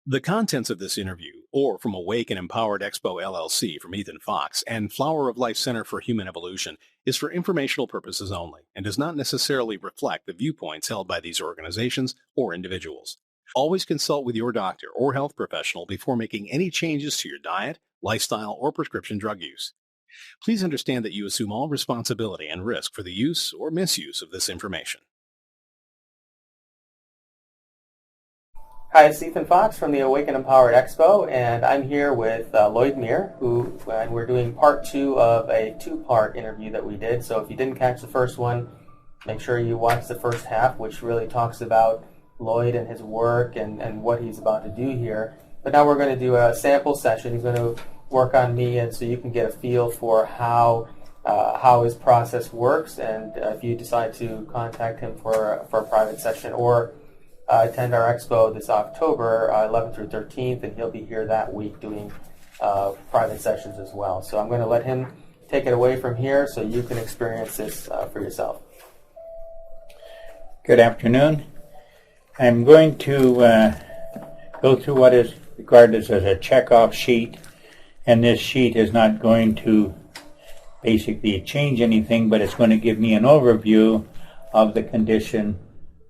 The contents of this interview, or from Awake and Empowered Expo LLC from Ethann Fox and Flower of Life Center for Human Evolution, is for informational purposes only and does not necessarily reflect the viewpoints held by these organizations or individuals. Always consult with your doctor or health professional before making any changes to your diet, lifestyle, or prescription drug use. Please understand that you assume all responsibility and risk for the use or misuse of this information. Hi, it's Ethann Fox from the Awake And Empowered Expo, and I'm here with Lloyd Mear, and we're doing part two of a two-part interview that we did. So if you didn't catch the first one, make sure you watch the first half, which really talks about Lloyd and his work and what he's about to do here. But now we're going to do a sample session. He's going to work on me, and so you can get a feel for how his process works, and if you decide to contact him for a private session or attend our expo this October 11th through 13th, and he'll be here that week doing private sessions as well. So I'm going to let him take it away from here so you can experience this for yourself. Good afternoon. I'm going to go through what is regarded as a check-off sheet, and this sheet is not going to basically change anything, but it's going to give me an overview of the condition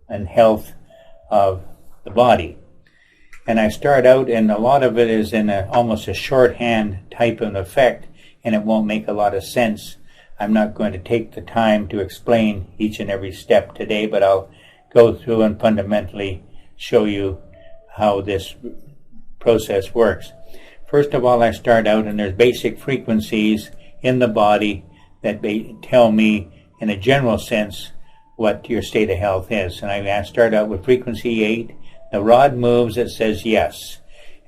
and health of the body. And I start out, and a lot of it is in almost a shorthand type of effect, and it won't make a lot of sense. I'm not going to take the time to explain each and every step today, but I'll go through and fundamentally show you how this process works. First of all, I start out, and there's basic frequencies in the body that tell me in a general sense what your state of health is. And I start out with frequency 8. The rod moves, it says yes.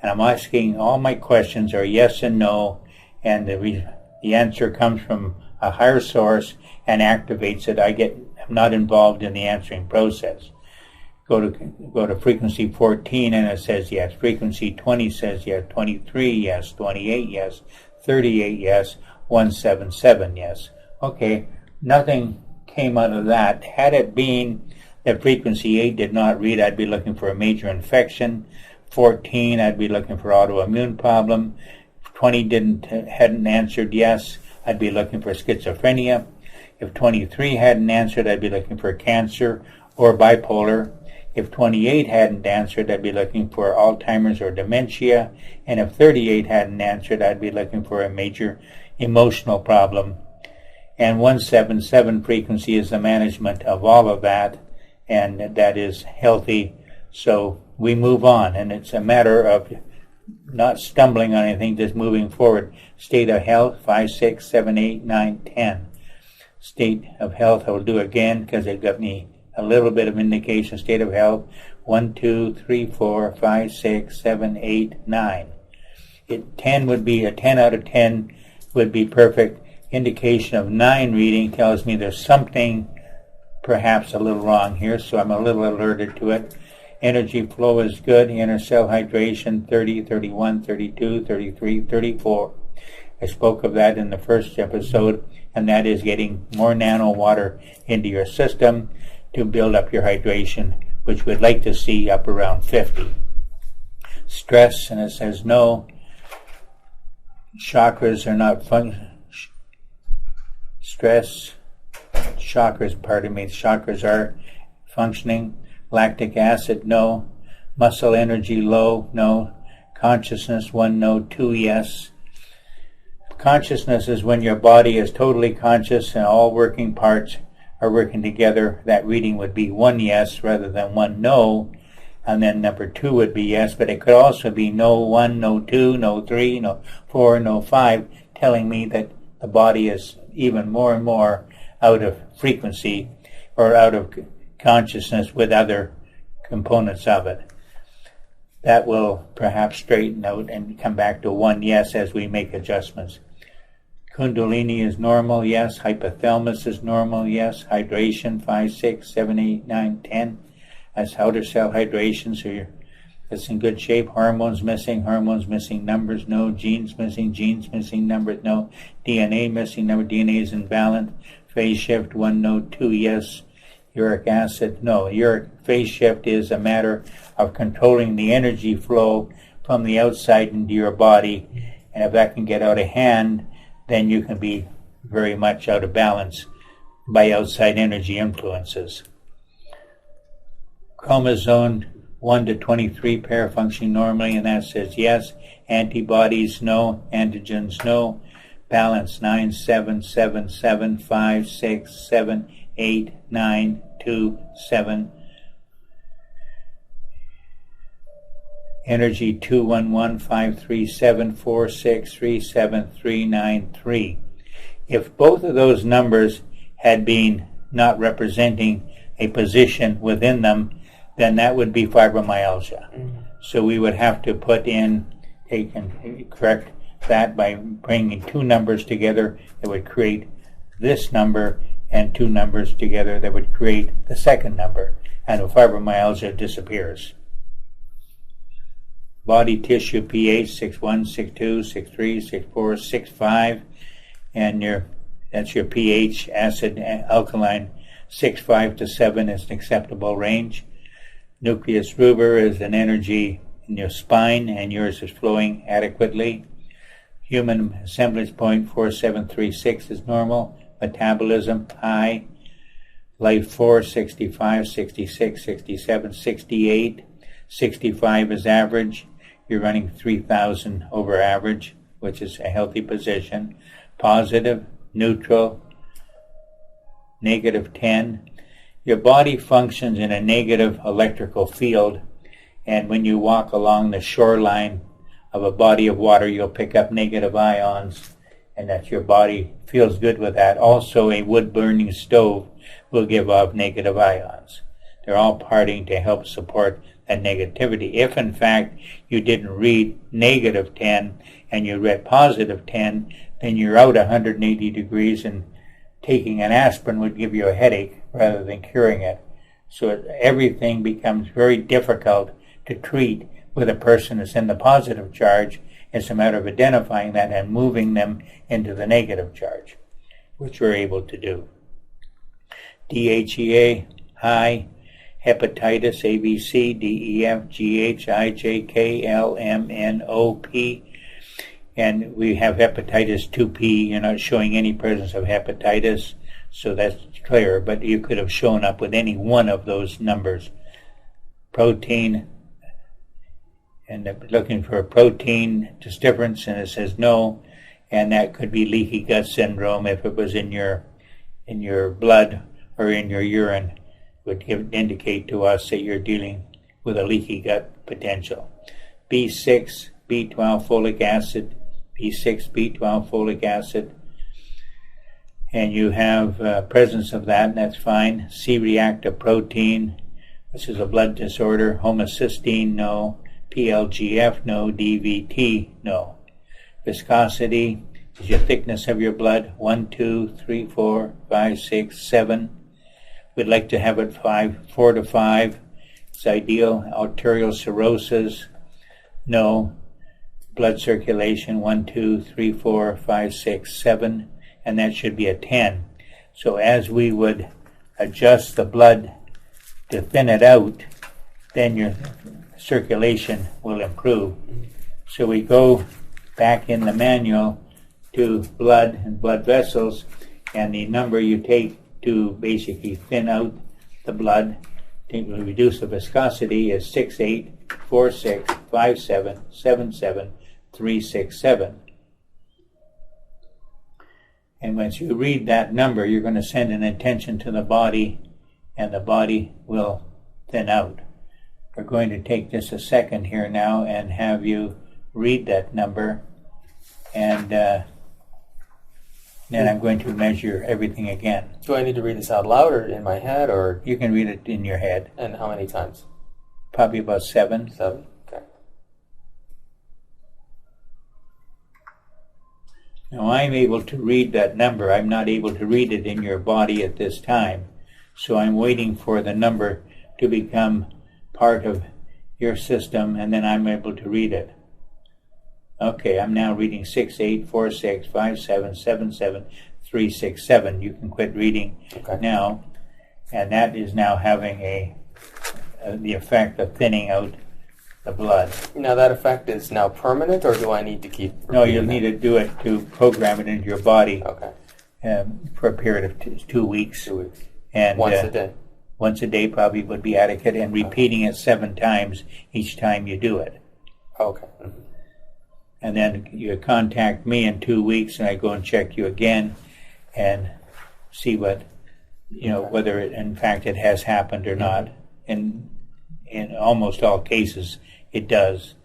And I'm asking, all my questions are yes and no, and the answer comes from a higher source and activates it. I'm not involved in the answering process. Go to frequency 14 and it says yes. Frequency 20 says yes. 23 yes. 28 yes. 38 yes. 177 yes. Okay, nothing came out of that. Had it been that frequency 8 did not read, I'd be looking for a major infection. 14, I'd be looking for autoimmune problem. 20 hadn't answered yes, I'd be looking for schizophrenia. If 23 hadn't answered, I'd be looking for cancer or bipolar. If 28 hadn't answered, I'd be looking for Alzheimer's or dementia. And if 38 hadn't answered, I'd be looking for a major emotional problem. And 177 frequency is the management of all of that, and that is healthy. So we move on, and it's a matter of not stumbling on anything, just moving forward. State of health, 5, 6, 7, 8, 9, 10. State of health, I will do again because it got me a little bit of indication. State of health, 1, 2, 3, 4, 5, 6, 7, 8, 9. 10 would be, a 10 out of 10 would be perfect. Indication of 9 reading tells me there's something perhaps a little wrong here, so I'm a little alerted to it. Energy flow is good. Inner cell hydration, 30, 31, 32, 33, 34. I spoke of that in the first episode, and that is getting more nano water into your system to build up your hydration, which we'd like to see up around 50. Stress, and it says no. Chakras are not chakras are functioning. Lactic acid, no. Muscle energy, low, no. Consciousness, 1, no. 2, yes. Consciousness is when your body is totally conscious and all working parts are working together. That reading would be 1 yes rather than 1 no. And then number 2 would be yes, but it could also be no 1, no 2, no 3, no 4, no 5, telling me that the body is even more and more out of frequency or out of consciousness with other components of it. That will perhaps straighten out and come back to 1 yes as we make adjustments. Kundalini is normal, yes. Hypothalamus is normal, yes. Hydration, 5, 6, 7, 8, 9, 10. That's outer cell hydration, so it's in good shape. Hormones missing, numbers, no. Genes missing, numbers, no. DNA missing, number, DNA is in balance. Phase shift, 1 no, 2 yes. uric acid. No, uric phase shift is a matter of controlling the energy flow from the outside into your body, and if that can get out of hand, then you can be very much out of balance by outside energy influences. Chromosome 1 to 23 pair functioning normally, and that says yes. Antibodies, no. Antigens, no. Balance 9, 7, 7, 7, 5, 6, 7, 8, 9, 2, 7. Energy 211-537-4637393. If both of those numbers had been not representing a position within them, then that would be fibromyalgia. So we would have to put in, take and correct that by bringing two numbers together that would create this number, and two numbers together that would create the second number, and the fibromyalgia disappears. Body tissue pH 6.1, 6.2, 6.3, 6.4, 6.5, and that's your pH, acid, alkaline. 6.5 to 7 is an acceptable range. Nucleus ruber is an energy in your spine, and yours is flowing adequately. Human assemblage point 4736 is normal. Metabolism high. Life 4, 65, 66, 67, 68. 65 is average. You're running 3,000 over average, which is a healthy position. Positive, neutral, negative 10. Your body functions in a negative electrical field, and when you walk along the shoreline of a body of water, you'll pick up negative ions, and that your body feels good with that. Also, a wood-burning stove will give off negative ions. They're all parting to help support that negativity. If, in fact, you didn't read negative 10 and you read positive 10, then you're out 180 degrees, and taking an aspirin would give you a headache rather than curing it. So everything becomes very difficult to treat with a person that's in the positive charge. It's a matter of identifying that and moving them into the negative charge, which we're able to do. DHEA, high. Hepatitis, ABC, DEF, GH, IJ, L, M, N, O, P. And we have hepatitis 2P. You're not showing any presence of hepatitis, so that's clear, but you could have shown up with any one of those numbers. Protein, and they're looking for a protein difference, and it says no, and that could be leaky gut syndrome if it was in your blood or in your urine. Would indicate to us that you're dealing with a leaky gut potential. B6, B12 folic acid, B6, B12 folic acid, and you have presence of that, and that's fine. C-reactive protein, this is a blood disorder. Homocysteine, no. PLGF, no. DVT, no. Viscosity is your thickness of your blood, 1, 2, 3, 4, 5, 6, 7. We'd like to have it 4 to 5. It's ideal. Arterial cirrhosis, no. Blood circulation, 1, 2, 3, 4, 5, 6, 7, and that should be a 10. So as we would adjust the blood to thin it out, then your circulation will improve. So we go back in the manual to blood and blood vessels, and the number you take to basically thin out the blood to reduce the viscosity is 6846577737. And once you read that number, you're going to send an intention to the body, and the body will thin out. We're going to take just a second here now and have you read that number, and then I'm going to measure everything again. Do I need to read this out loud or in my head, or? You can read it in your head. And how many times? Probably about 7. 7, okay. Now I'm able to read that number. I'm not able to read it in your body at this time. So I'm waiting for the number to become part of your system, and then I'm able to read it. Okay, I'm now reading 6846577737. You can quit reading now. and that is now having the effect of thinning out the blood. Now that effect is now permanent, or do I need to keep? No, you'll need to do it to program it into your body. Okay. For a period of 2 weeks. 2 weeks. And Once a day. Once a day probably would be adequate, and repeating it 7 times each time you do it. Okay. And then you contact me in 2 weeks, and I go and check you again, and see what whether it, in fact it has happened or not. And in almost all cases, it does.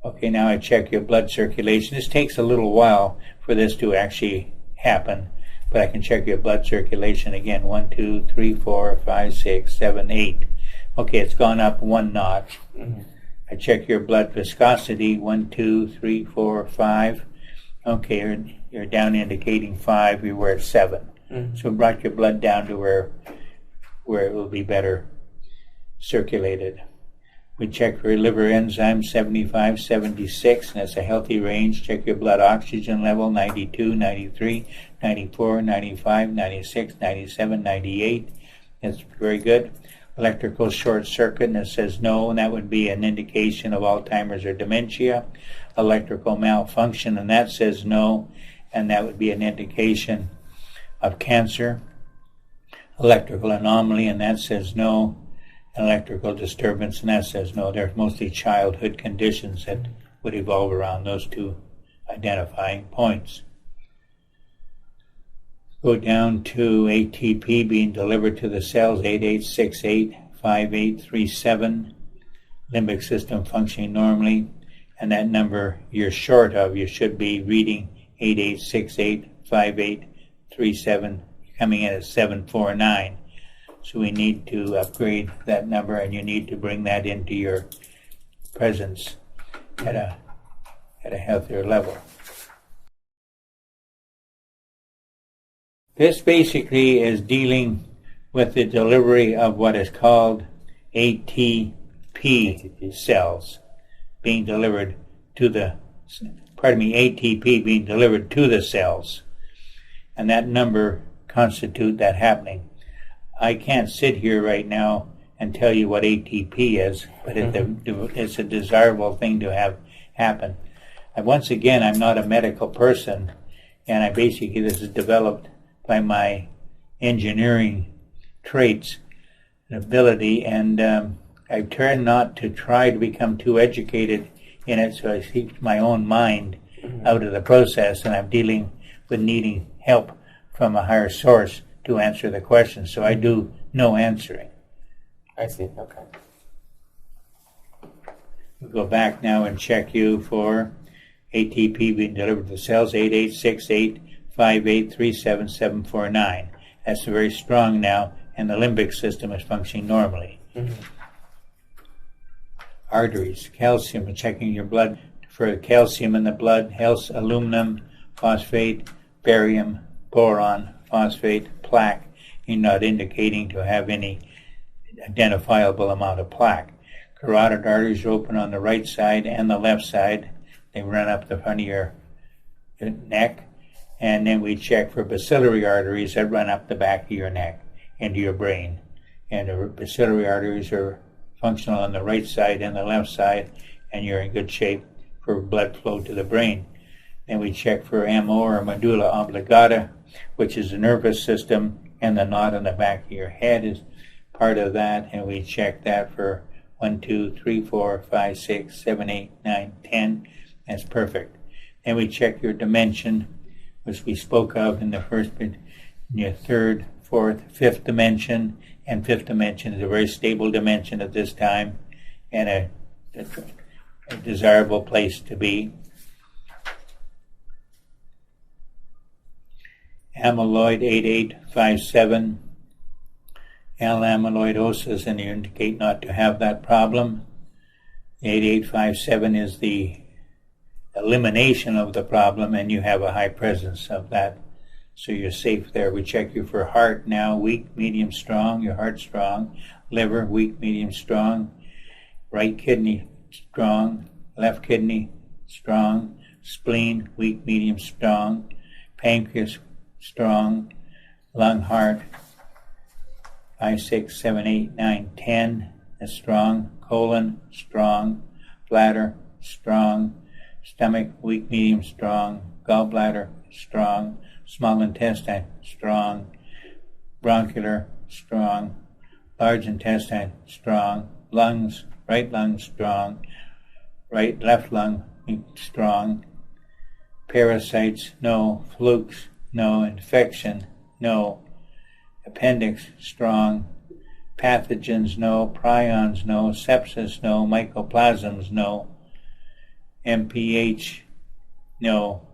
Okay, now I check your blood circulation. This takes a little while for this to actually happen, but I can check your blood circulation again. 1, 2, 3, 4, 5, 6, 7, 8. Okay, it's gone up 1 notch. I check your blood viscosity. 1, 2, 3, 4, 5. Okay, you're down indicating 5. You were at 7. So we brought your blood down to where it will be better circulated. We check for liver enzymes 75, 76, and that's a healthy range. Check your blood oxygen level 92, 93, 94, 95, 96, 97, 98. That's very good. Electrical short circuit, and it says no, and that would be an indication of Alzheimer's or dementia. Electrical malfunction, and that says no, and that would be an indication of cancer. Electrical anomaly, and that says no. Electrical disturbance, and that says no. There's mostly childhood conditions that would evolve around those 2 identifying points. Go down to ATP being delivered to the cells, 8868, 5837, limbic system functioning normally, and that number you're short of. You should be reading 8868, 5837, coming in at 749. So we need to upgrade that number, and you need to bring that into your presence at a healthier level. This basically is dealing with the delivery of what is called ATP cells being delivered to the, ATP being delivered to the cells. And that number constitute that happening. I can't sit here right now and tell you what ATP is, but it's a desirable thing to have happen. Once again, I'm not a medical person, and this is developed by my engineering traits and ability, and I try not to try to become too educated in it, so I keep my own mind out of the process, and I'm dealing with needing help from a higher source to answer the question, so I do no answering. I see, okay. We'll go back now and check you for ATP being delivered to the cells, 8868, 5837, 749. That's very strong now, and the limbic system is functioning normally. Arteries, calcium, we're checking your blood for calcium in the blood, health, aluminum, phosphate, barium, boron, phosphate, plaque. You're not indicating to have any identifiable amount of plaque. Carotid arteries are open on the right side and the left side. They run up the front of your neck. And then we check for bacillary arteries that run up the back of your neck into your brain. And the bacillary arteries are functional on the right side and the left side, and you're in good shape for blood flow to the brain. Then we check for MO, or medulla oblongata, which is the nervous system, and the knot on the back of your head is part of that, and we check that for 1, 2, 3, 4, 5, 6, 7, 8, 9, 10. That's perfect. Then we check your dimension, which we spoke of in the first bit, in your 3rd, 4th, 5th dimension, and 5th dimension is a very stable dimension at this time, and a desirable place to be. Amyloid 8857, L-amyloidosis, and you indicate not to have that problem. 8857 is the elimination of the problem, and you have a high presence of that, so you're safe there. We check you for heart now, weak, medium, strong. Your heart's strong. Liver, weak, medium, strong. Right kidney, strong. Left kidney, strong. Spleen, weak, medium, strong. Pancreas, strong. Lung, heart, 5, 6, 7, 8, 9, 10 is strong. Colon, strong. Bladder, strong. Stomach, weak, medium, strong. Gallbladder, strong. Small intestine, strong. Bronchular, strong. Large intestine, strong. Lungs, right lung, strong. Left lung, strong. Parasites, no. Flukes, no. Infection, no. Appendix, strong. Pathogens, no. Prions, no. Sepsis, no. Mycoplasms, no. MPH, no.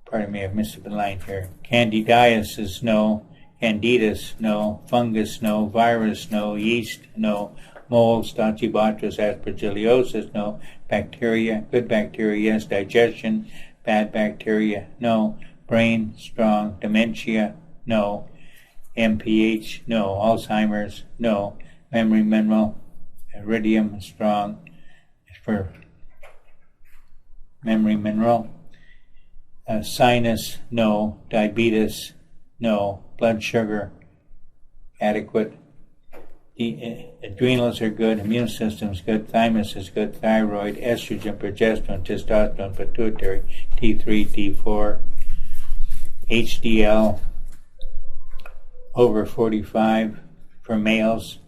Pardon me, I've missed a line here. Candidiasis, no. Candidus, no. Fungus, no. Virus, no. Yeast, no. Mold, Stachybotrys, aspergillosis, no. Bacteria, good bacteria, yes. Digestion, bad bacteria, no. Brain, strong. Dementia, no. MPH, no. Alzheimer's, no. Memory mineral, iridium, strong. For memory mineral. Sinus, no. Diabetes, no. Blood sugar, adequate. The adrenals are good. Immune system's good. Thymus is good. Thyroid, estrogen, progesterone, testosterone, pituitary, T3, T4, HDL, over 45 for males,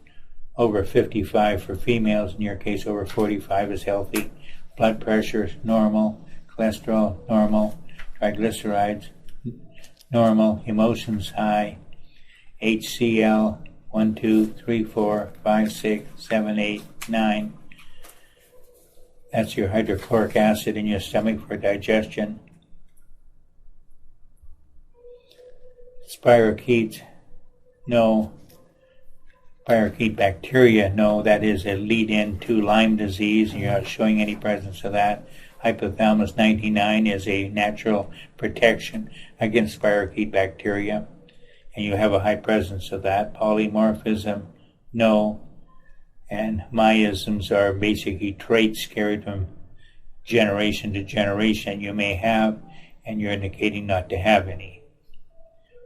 over 55 for females. In your case, over 45 is healthy. Blood pressure, normal. Cholesterol, normal. Triglycerides, normal. Emotions, high. HCl, 1, 2, 3, 4, 5, 6, 7, 8, 9. That's your hydrochloric acid in your stomach for digestion. Spirochetes, no. Spirochete bacteria, no. That is a lead-in to Lyme disease. You're not showing any presence of that. Hypothalamus 99 is a natural protection against spirochete bacteria, and you have a high presence of that. Polymorphism, no. And myisms are basically traits carried from generation to generation you may have, and you're indicating not to have any.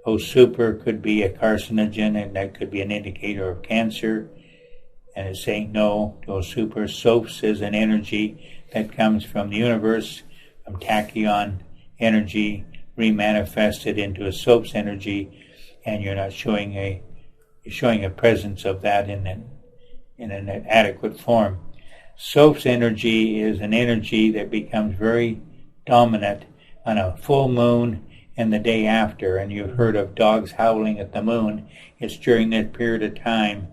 O super could be a carcinogen, and that could be an indicator of cancer, and it's saying no to O super. Soaps is an energy that comes from the universe, from tachyon energy, remanifested into a soap's energy, and you're not showing a presence of that in an adequate form. Soap's energy is an energy that becomes very dominant on a full moon and the day after, and you've heard of dogs howling at the moon. It's during that period of time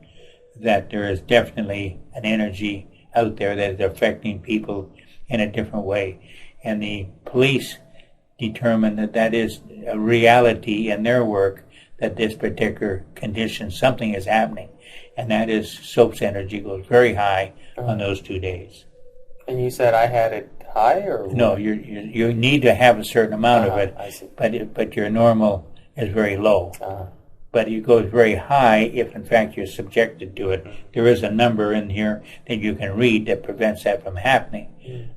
that there is definitely an energy out there that is affecting people in a different way. And the police determine that that is a reality in their work, that this particular condition, something is happening. And that is soap's energy goes very high on those 2 days. And you said I had it high, or no? You need to have a certain amount of it, I see. but your normal is very low. But it goes very high if, in fact, you're subjected to it. There is a number in here that you can read that prevents that from happening.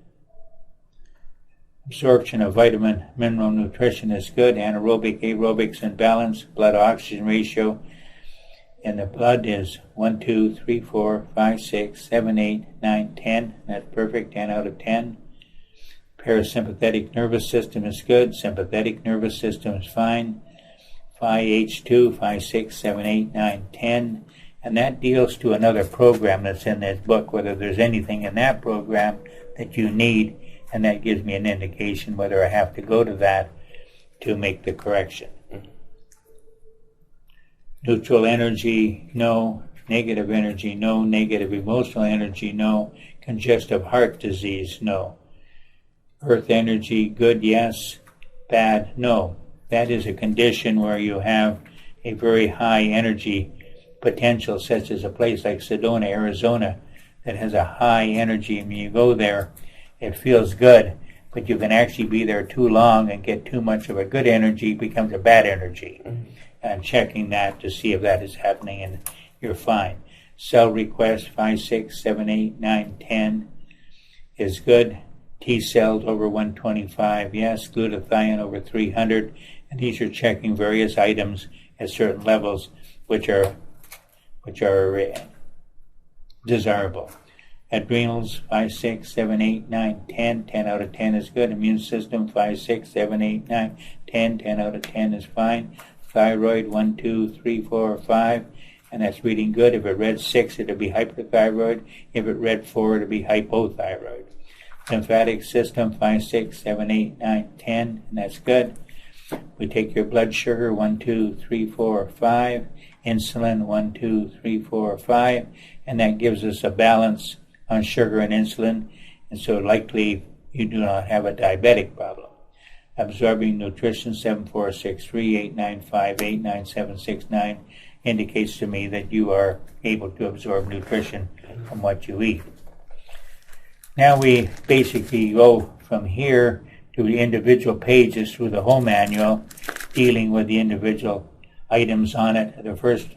Absorption of vitamin, mineral nutrition is good. Anaerobic, aerobics in balance. Blood oxygen ratio in the blood is 1, 2, 3, 4, 5, 6, 7, 8, 9, 10. That's perfect, 10 out of 10. Parasympathetic nervous system is good. Sympathetic nervous system is fine. 5H2, 5, 6, 7, 8, 9, 10. And that deals to another program that's in this book, whether there's anything in that program that you need, and that gives me an indication whether I have to go to that to make the correction. Neutral energy, no. Negative energy, no. Negative emotional energy, no. Congestive heart disease, no. Earth energy, good, yes. Bad, no. That is a condition where you have a very high energy potential, such as a place like Sedona, Arizona, that has a high energy. And when you go there, it feels good, but you can actually be there too long and get too much of a good energy, becomes a bad energy. And checking that to see if that is happening, and you're fine. Cell request 5, 6, 7, 8, 9, 10 is good. T cells over 125, yes. Glutathione over 300. And these are checking various items at certain levels which are desirable. Adrenals, 5, 6, 7, 8, 9, 10. 10 out of 10 is good. Immune system, 5, 6, 7, 8, 9, 10. 10 out of 10 is fine. Thyroid, 1, 2, 3, 4, 5. And that's reading good. If it read 6, it'll be hyperthyroid. If it read 4, it'll be hypothyroid. Lymphatic system, 5, 6, 7, 8, 9, 10. And that's good. We take your blood sugar, 1, 2, 3, 4, 5. Insulin, 1, 2, 3, 4, 5. And that gives us a balance on sugar and insulin, and so likely you do not have a diabetic problem. Absorbing nutrition, 7, 4, 6, 3, 8, 9, 5, 8, 9, 7, 6, 9 indicates to me that you are able to absorb nutrition from what you eat. Now we basically go from here to the individual pages through the whole manual, dealing with the individual items on it. The first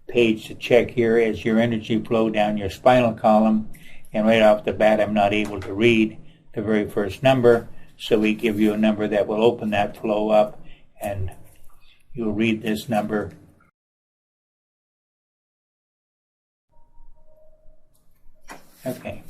page to check here is your energy flow down your spinal column. And right off the bat, I'm not able to read the very first number, so we give you a number that will open that flow up, and you'll read this number. Okay.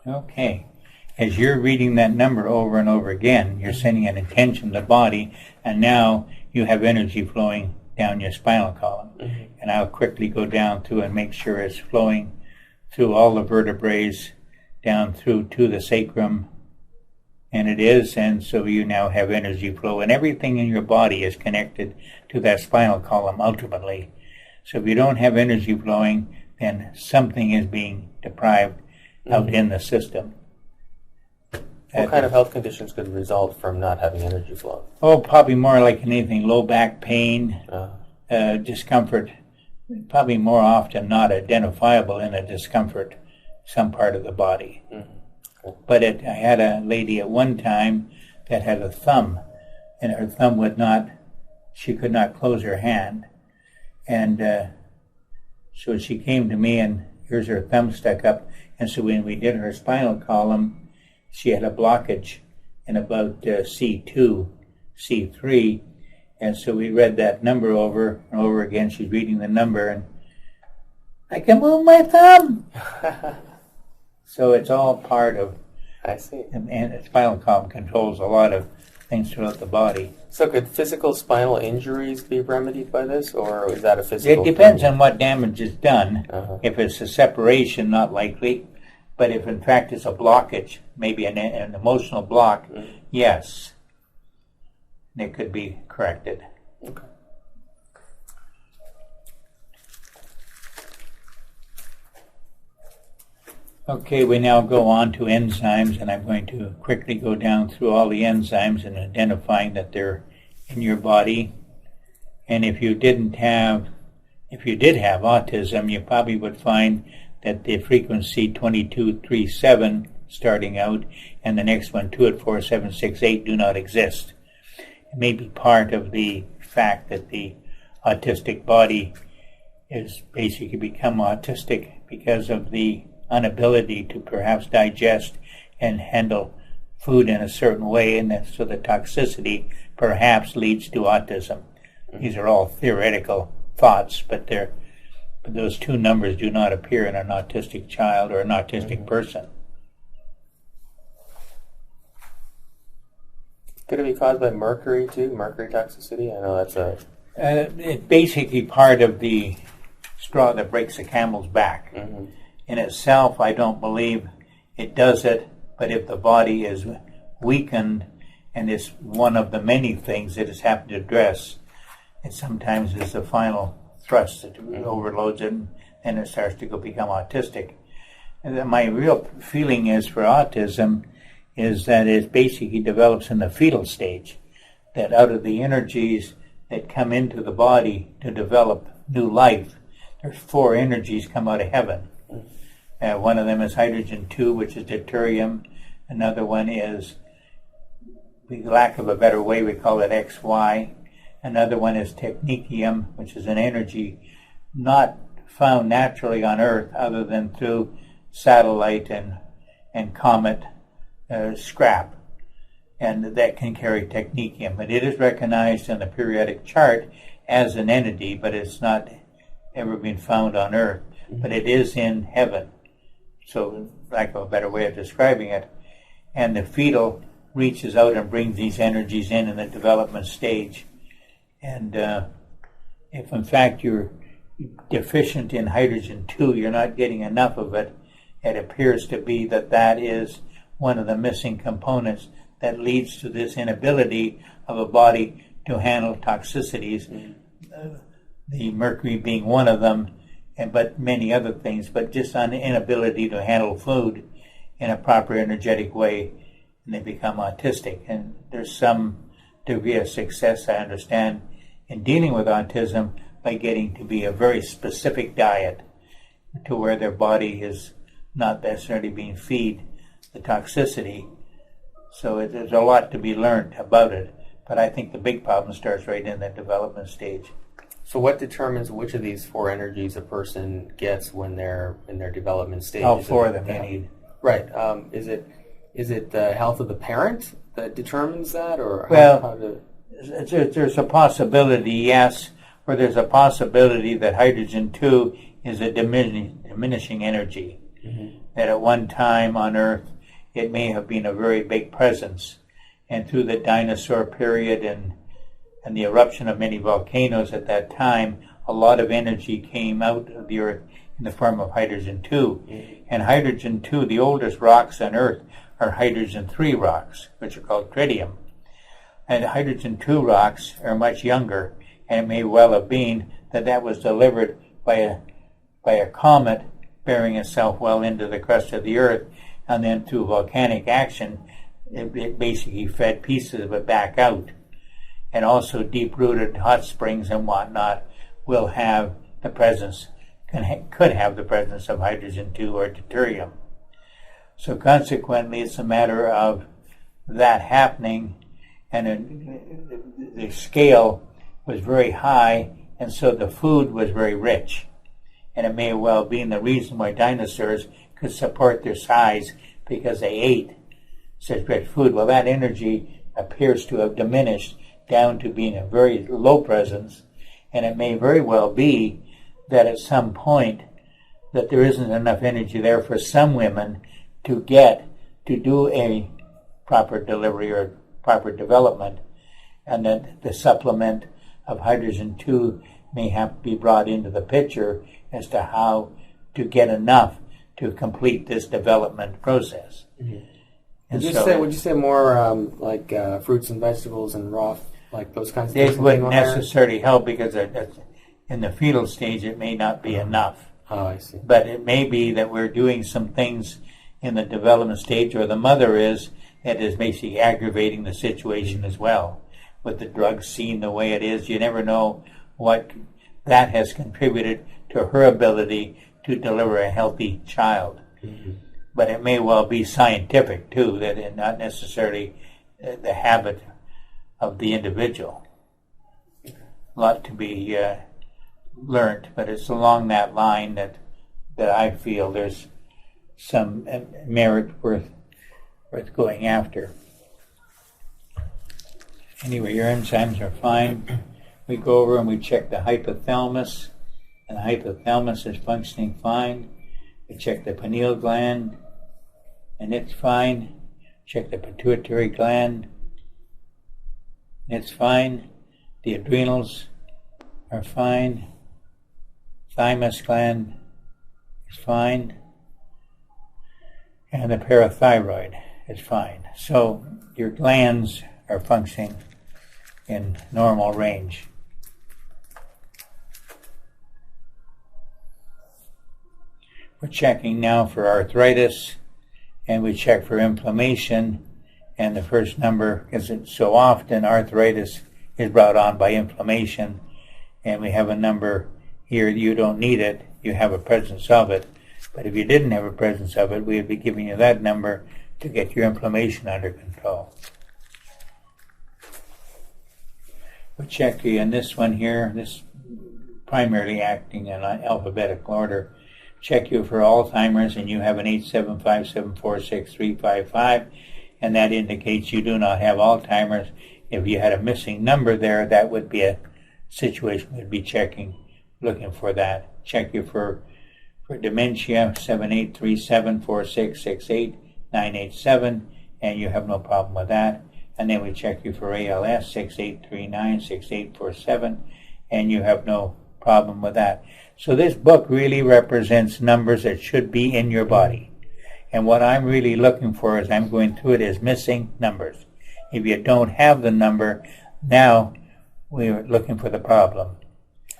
Okay. As you're reading that number over and over again, you're sending an intention to the body, and now you have energy flowing down your spinal column. Mm-hmm. And I'll quickly go down through and make sure it's flowing through all the vertebrae, down through to the sacrum, and it is, and so you now have energy flow, and everything in your body is connected to that spinal column ultimately. So if you don't have energy flowing, then something is being deprived out in the system. What kind of health conditions could result from not having energy flow? Oh, probably more like anything, low back pain, discomfort, probably more often not identifiable in a discomfort, some part of the body. Mm-hmm. Cool. But I had a lady at one time that had a thumb, and her thumb she could not close her hand. And so she came to me, and here's her thumb stuck up. And so when we did her spinal column, she had a blockage in about C2, C3. And so we read that number over and over again. She's reading the number, and I can move my thumb. So it's all part of... I see. And the spinal column controls a lot of things throughout the body. So could physical spinal injuries be remedied by this, or is that a physical... It depends on what damage is done. If it's a separation, not likely. But if in fact it's a blockage, maybe an emotional block, yes, it could be corrected. Okay. Okay, we now go on to enzymes, and I'm going to quickly go down through all the enzymes and identifying that they're in your body. And if you did have autism, you probably would find that the frequency 2237 starting out and the next one 284,768 do not exist. It may be part of the fact that the autistic body is basically become autistic because of the inability to perhaps digest and handle food in a certain way, and that so the toxicity perhaps leads to autism. These are all theoretical thoughts, but those two numbers do not appear in an autistic child or an autistic person. Could it be caused by mercury too? Mercury toxicity? I know that's a... It's basically part of the straw that breaks the camel's back. Mm-hmm. In itself, I don't believe it does it, but if the body is weakened and it's one of the many things that it's happened to address, it sometimes is the final thrust that overloads it, and it starts to become autistic. And my real feeling is for autism is that it basically develops in the fetal stage, that out of the energies that come into the body to develop new life, there's 4 energies come out of heaven. One of them is hydrogen 2, which is deuterium. Another one is lack of a better way, we call it XY. Another one is technetium, which is an energy not found naturally on Earth other than through satellite and comet scrap. And that can carry technetium. But it is recognized in the periodic chart as an entity, but it's not ever been found on Earth. But it is in heaven. So, lack of a better way of describing it. And the fetal reaches out and brings these energies in the development stage. And if in fact you're deficient in hydrogen-2, you're not getting enough of it, it appears to be that is one of the missing components that leads to this inability of a body to handle toxicities, the mercury being one of them, but many other things, but just an inability to handle food in a proper energetic way, and they become autistic. And there's some degree of success, I understand, in dealing with autism by getting to be a very specific diet to where their body is not necessarily being fed the toxicity. So there's a lot to be learned about it, but I think the big problem starts right in that development stage. So what determines which of these four energies a person gets when they're in their development stage? All four of them they need. Right. Is it the health of the parent that determines that, or there's a possibility, yes, or there's a possibility that hydrogen-2 is a diminishing energy. That at one time on Earth it may have been a very big presence, and through the dinosaur period and the eruption of many volcanoes at that time, a lot of energy came out of the Earth in the form of hydrogen-2. And hydrogen-2, the oldest rocks on Earth, are hydrogen-3 rocks, which are called tritium. And hydrogen-2 rocks are much younger, and it may well have been that was delivered by a comet bearing itself well into the crust of the Earth, and then through volcanic action, it basically fed pieces of it back out. And also deep-rooted hot springs and whatnot will have the presence, could have the presence of hydrogen-2 or deuterium. So consequently, it's a matter of that happening, and the scale was very high, and so the food was very rich. And it may well be the reason why dinosaurs could support their size, because they ate such rich food. Well, that energy appears to have diminished down to being a very low presence, and it may very well be that at some point that there isn't enough energy there for some women to do a proper delivery or proper development, and that the supplement of hydrogen-2 may have to be brought into the picture as to how to get enough to complete this development process. Would you say more like fruits and vegetables and raw, like those kinds of things? It wouldn't necessarily help, because in the fetal stage it may not be enough. Oh, I see. But it may be that we're doing some things in the development stage, or the mother is, that is basically aggravating the situation as well. With the drug scene the way it is, you never know what that has contributed to her ability to deliver a healthy child. But it may well be scientific too, that it's not necessarily the habit of the individual. A lot to be learned, but it's along that line that I feel there's some merit worth going after. Anyway, your enzymes are fine. We go over and we check the hypothalamus, and the hypothalamus is functioning fine. We check the pineal gland, and it's fine. Check the pituitary gland, and it's fine. The adrenals are fine. Thymus gland is fine. And the parathyroid is fine. So your glands are functioning in normal range. We're checking now for arthritis, and we check for inflammation, and the first number, because it's so often arthritis is brought on by inflammation, and we have a number here. You don't need it, you have a presence of it, but if you didn't have a presence of it, we would be giving you that number to get your inflammation under control. We'll check you in this one here, this primarily acting in alphabetical order. Check you for Alzheimer's, and you have an 875746355, and that indicates you do not have Alzheimer's. If you had a missing number there, that would be a situation we'd be checking, looking for that. Check you for dementia, 7837466897, and you have no problem with that. And then we check you for ALS, 68396847, and you have no problem with that. So this book really represents numbers that should be in your body. And what I'm really looking for as I'm going through it is missing numbers. If you don't have the number, now we're looking for the problem.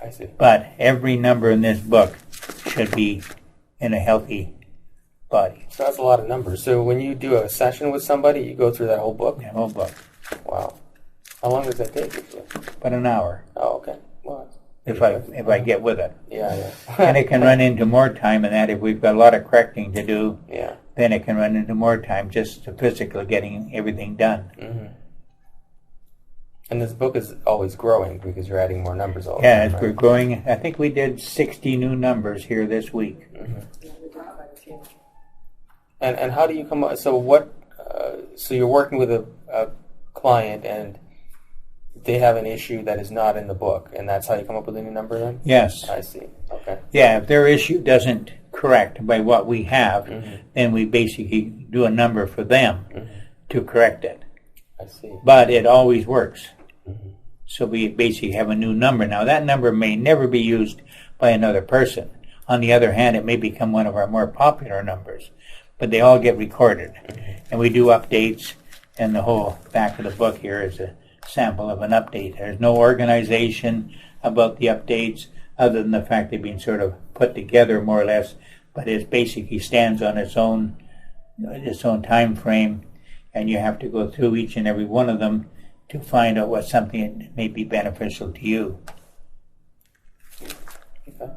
I see. But every number in this book should be in a healthy body. So that's a lot of numbers. So when you do a session with somebody, you go through that whole book? The whole book. Wow. How long does that take usually? About an hour. Oh, okay. Well, if I get with it. Yeah. And it can run into more time in that. If we've got a lot of correcting to do, yeah, then it can run into more time just to physically getting everything done. Mm-hmm. And this book is always growing because you're adding more numbers all the Yeah, time, as we're growing. I think we did 60 new numbers here this week. Mm-hmm. And how do you come up? So what? So you're working with a client and they have an issue that is not in the book, and that's how you come up with a new number then? Yes. I see. Okay. Yeah, if their issue doesn't correct by what we have, Mm-hmm. then we basically do a number for them to correct it. I see. But it always works. Mm-hmm. So we basically have a new number. Now that number may never be used by another person. On the other hand, it may become one of our more popular numbers. But they all get recorded. And we do updates, and the whole back of the book here is a sample of an update. There's no organization about the updates other than the fact they've been sort of put together more or less, but it basically stands on its own time frame, and you have to go through each and every one of them to find out what something may be beneficial to you. Okay.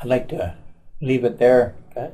I'd like to leave it there. Okay.